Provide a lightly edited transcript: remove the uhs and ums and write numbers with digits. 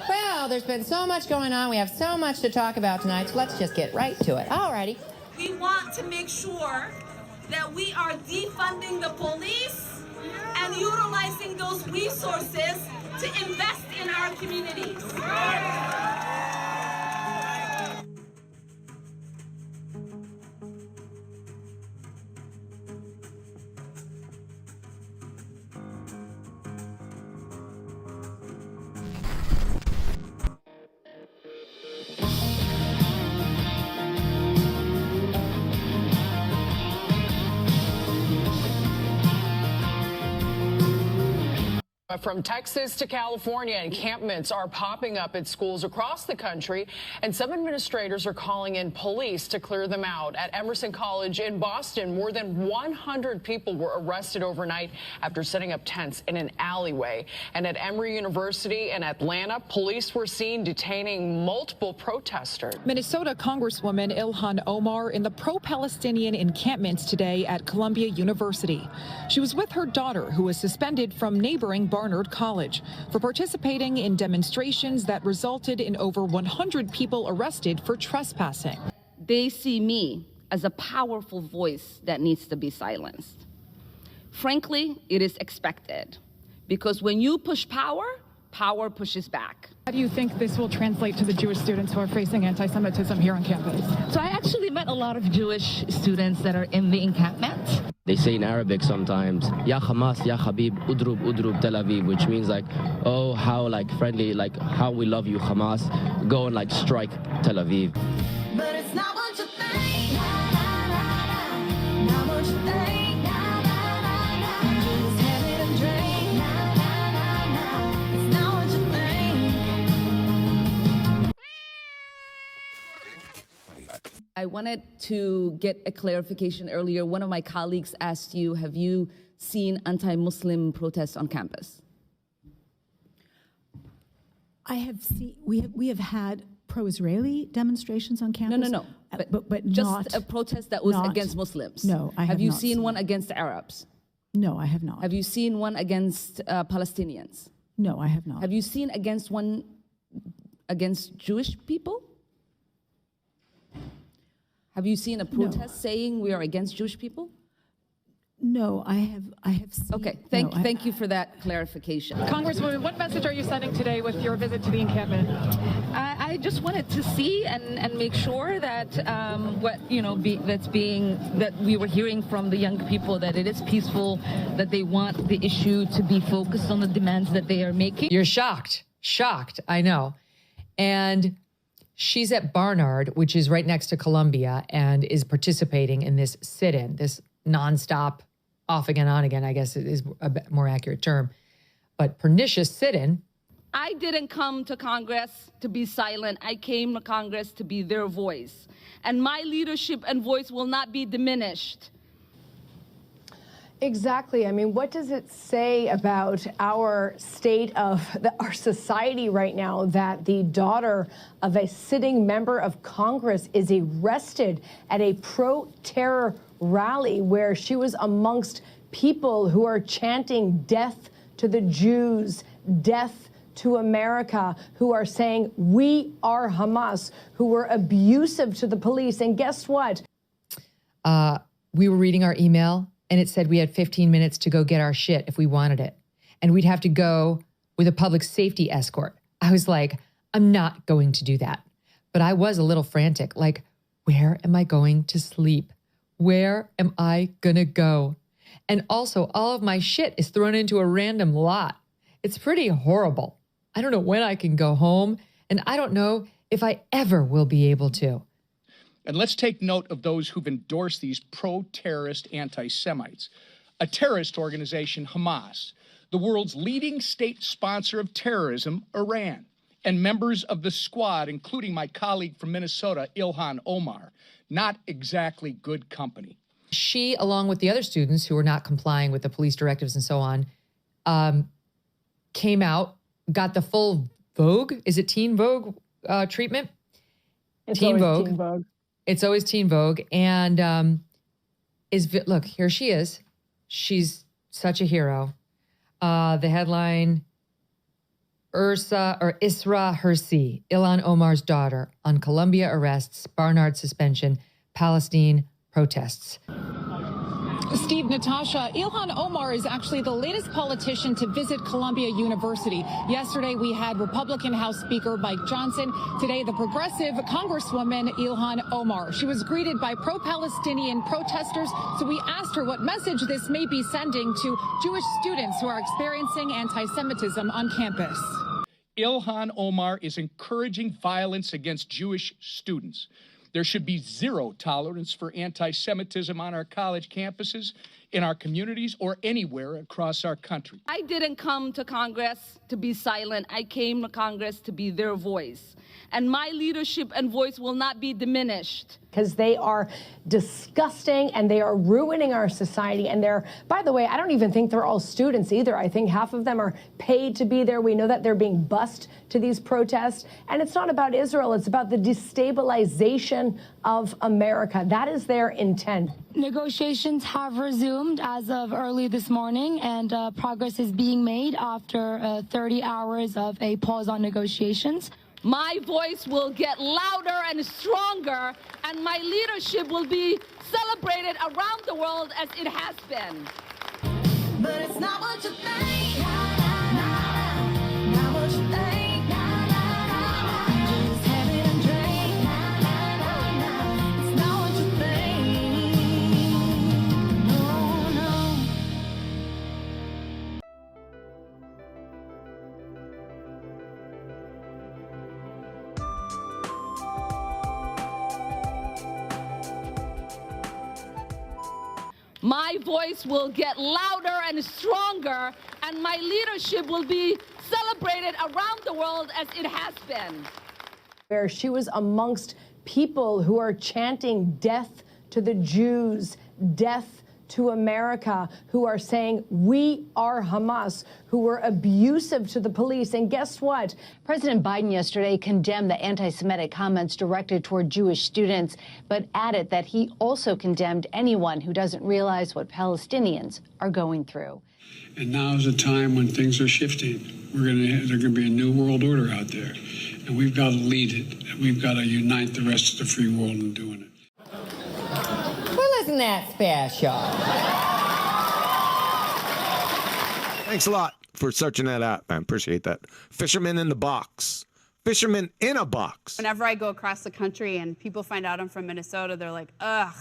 Well, there's been so much going on. We have so much to talk about tonight, so let's just get right to it. All righty. We want to make sure that we are defunding the police and utilizing those resources to invest in our communities. From Texas to California, encampments are popping up at schools across the country, and some administrators are calling in police to clear them out. At Emerson College in Boston, more than 100 people were arrested overnight after setting up tents in an alleyway. And at Emory University in Atlanta, police were seen detaining multiple protesters. Minnesota Congresswoman Ilhan Omar in the pro-Palestinian encampments today at Columbia University. She was with her daughter, who was suspended from neighboring Barnard College for participating in demonstrations that resulted in over 100 people arrested for trespassing. They see me as a powerful voice that needs to be silenced. Frankly, it is expected, because when you push power, power pushes back. How do you think this will translate to the Jewish students who are facing anti-Semitism here on campus? So I actually met a lot of Jewish students that are in the encampment. They say in Arabic sometimes, Ya Hamas, Ya Habib, Udrub, Udrub, Tel Aviv, which means like, oh, how like friendly, like how we love you, Hamas. Go and like strike Tel Aviv. But it's not what you think. Not what you think. Just have it and drink. It's not what you think. I wanted to get a clarification earlier. One of my colleagues asked you, have you seen anti-Muslim protests on campus? I have seen, we have had pro-Israeli demonstrations on campus. No. But just not a protest that was not, against Muslims. No, I have Have you not seen one against Arabs? No, I have not. Have you seen one against Palestinians? No, I have not. Have you seen one against Jewish people? Have you seen a protest saying we are against Jewish people? No, I have seen. Okay, thank you for that clarification. Congresswoman, what message are you sending today with your visit to the encampment? I just wanted to see and make sure that that we were hearing from the young people, that it is peaceful, that they want the issue to be focused on the demands that they are making. You're shocked, I know. And she's at Barnard, which is right next to Columbia, and is participating in this sit-in, this nonstop, off again, on again, I guess is a more accurate term, but pernicious sit-in. I didn't come to Congress to be silent. I came to Congress to be their voice. And my leadership and voice will not be diminished. Exactly. I mean, what does it say about our state of our society right now that the daughter of a sitting member of Congress is arrested at a pro-terror rally where she was amongst people who are chanting death to the Jews, death to America, who are saying we are Hamas, who were abusive to the police? And guess what? We were reading our email, and it said we had 15 minutes to go get our shit if we wanted it. And we'd have to go with a public safety escort. I was like, I'm not going to do that. But I was a little frantic, like, where am I going to sleep? Where am I gonna go? And also, all of my shit is thrown into a random lot. It's pretty horrible. I don't know when I can go home, and I don't know if I ever will be able to. And let's take note of those who've endorsed these pro-terrorist anti-Semites. A terrorist organization, Hamas, the world's leading state sponsor of terrorism, Iran, and members of the squad, including my colleague from Minnesota, Ilhan Omar. Not exactly good company. She, along with the other students who were not complying with the police directives and so on, came out, got the full Vogue, is it Teen Vogue treatment? It's Teen always Vogue. Teen Vogue. It's always Teen Vogue. And look, here she is. She's such a hero. The headline, Isra Hirsi, Ilhan Omar's daughter, on Colombia arrests, Barnard suspension, Palestine protests. Steve, Natasha, Ilhan Omar is actually the latest politician to visit Columbia University. Yesterday, we had Republican House Speaker Mike Johnson. Today, the progressive Congresswoman Ilhan Omar. She was greeted by pro-Palestinian protesters, so we asked her what message this may be sending to Jewish students who are experiencing anti-Semitism on campus. Ilhan Omar is encouraging violence against Jewish students. There should be zero tolerance for anti-Semitism on our college campuses, in our communities, or anywhere across our country. I didn't come to Congress to be silent. I came to Congress to be their voice. And my leadership and voice will not be diminished. Because they are disgusting and they are ruining our society. And they're, by the way, I don't even think they're all students either. I think half of them are paid to be there. We know that they're being bused to these protests. And it's not about Israel. It's about the destabilization of America. That is their intent. Negotiations have resumed as of early this morning, and progress is being made after 30 hours of a pause on negotiations. My voice will get louder and stronger, and my leadership will be celebrated around the world as it has been. But it's not what you think. Not what you think. Just have it and drink. It's not what you think. No, no. My voice will get louder and stronger, and my leadership will be celebrated around the world as it has been. Where she was amongst people who are chanting death to the Jews, death to America, who are saying we are Hamas, who were abusive to the police. And guess what? President Biden yesterday condemned the anti-Semitic comments directed toward Jewish students, but added that he also condemned anyone who doesn't realize what Palestinians are going through. And now is a time when things are shifting. There's going to be a new world order out there, and we've got to lead it. And we've got to unite the rest of the free world in doing it. Well, isn't that special? Thanks a lot for searching that out, man. Appreciate that. Fisherman in the box. Fisherman in a box. Whenever I go across the country and people find out I'm from Minnesota, they're like, ugh,